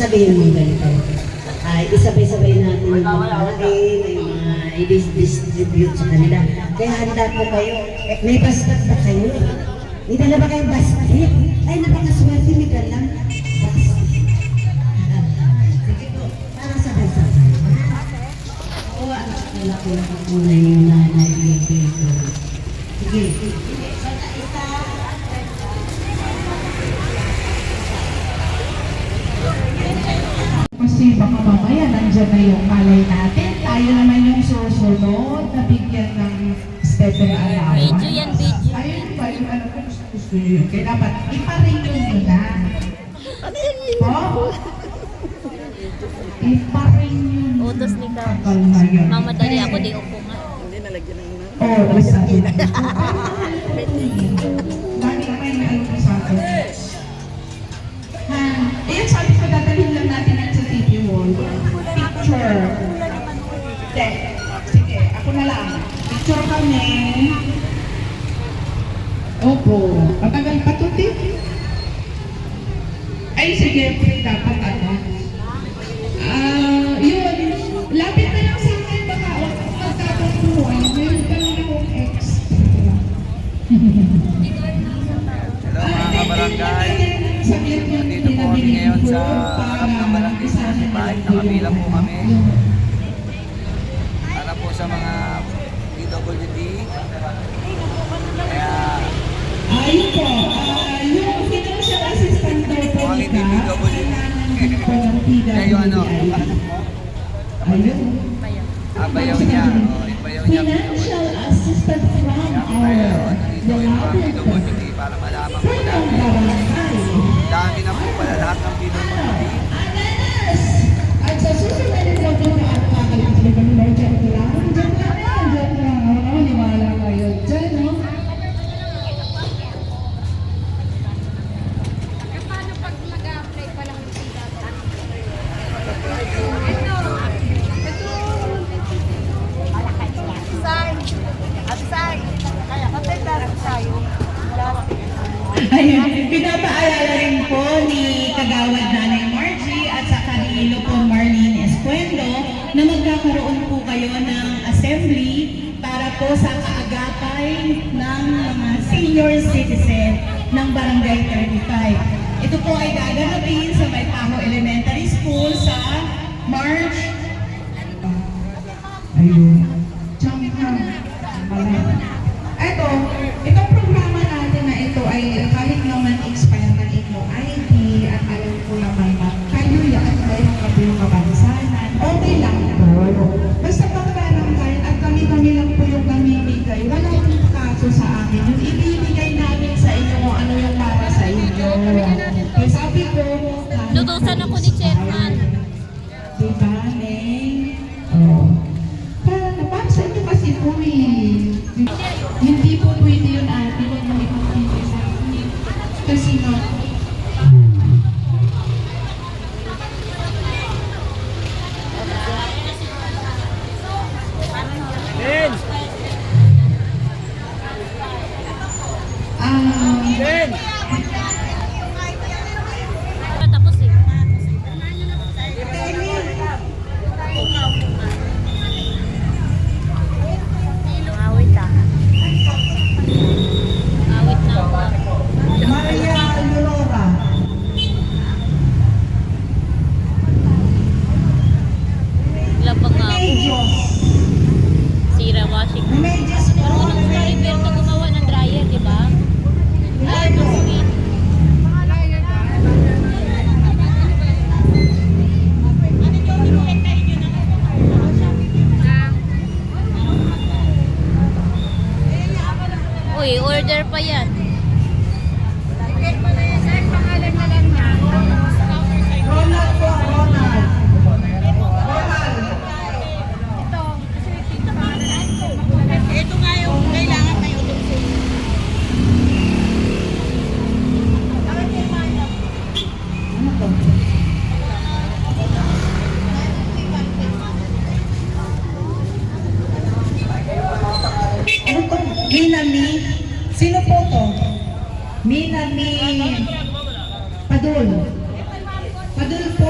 sasabihin mo ganito, ay isabay-sabay natin yung pagkain, yung i-distribute sa kanila. Kaya handa po kayo. May basket ba kayo? May dala ba kayong basket? Ay, napakaswerte, may dalang basket. Sige po, para sabay-sabay. Oo, ang laki ng kakulay yung nanay dito. Sige. Kasi baka mamaya nandyan na yung malay natin. Tayo naman yung susunod na bigyan ng stepper allowance. Video yan, video. Ayun ba yung ano ko gusto nyo yun? Kaya dapat ipa-renew nyo na. Oh? Ipa-renew nyo. Utos ni Ka. Kapal na yun. Mamadali ako, di upo nga. Oo, sabi na. Bakit may ano sa akin? Ayun, sabi ko, dadalhin lang natin ang sa TV wall. Picture. Sige, ako na lang. Picture kami. Opo. Matagal pa to, Tip. Ay, sige, dapat ano. Yun. Lapit na lang sa akin. Baka magkakapuan. Meron pa lang akong extra. Hello mga kabarangay. Dito po kami ngayon sa harap ng barangay sa Sipay. Nakapila po kami. Para po sa mga PWD. Kaya Ayun po. Yung financial assistant daw po mga nila. PWD. Kaya yung ano? Ayun. Bayaw niya. Yung bayaw niya. Financial assistant from Kaya our nandito yung mga PWD para malaman po namin. Dami na po pala lahat ng PWD. At sa susunod na vlog ko na ako kakalimutan ko na dyan lang. Dyan lang. Niwala kayo dyan, no? Paano pag nag-apply pa lang yung sila? Ayun, pinapaalala rin po ni Kagawad Nanay Margie at sa kanilo po Marlene Escuendo na magkakaroon po kayo ng assembly para po sa kaagapay ng mga senior citizen ng Barangay 35. Ito po ay gaganapin sa May Taho Elementary School sa March. Ayun. Itong programa natin na ito ay kahit naman expire na ito ID at alam ko naman na kayo yan ay yung kabansanan, okay lang po. Basta pang barangay at kami-kami lang po yung namimigay, wala pong kaso sa akin. Yung ibibigay namin sa inyo kung ano yung para sa inyo. Kaya sabi ko, Lutusan ako ni Chairman. diba, Neng? Oh. Para sa inyo kasi po hindi po pwede yun ate kung hindi po pwede sa akin. Kasi no, Tapos eh. Awit ah. Awit na ako. Maria Aurora. Labang nga ako. Medios. Sira Washington. Medios po. Marunong si Roberto gumawa ng dryer, di ba? Ay, mas sweet. Uy, order pa yan. Pangalan na lang niya. Ronald po, Ronald. Ronald. Ito, kasi ito pangalan. Ito nga yung kailangan na yung Ano to? Ano to? Minami. Sino po to? Minami. Padul. Padul po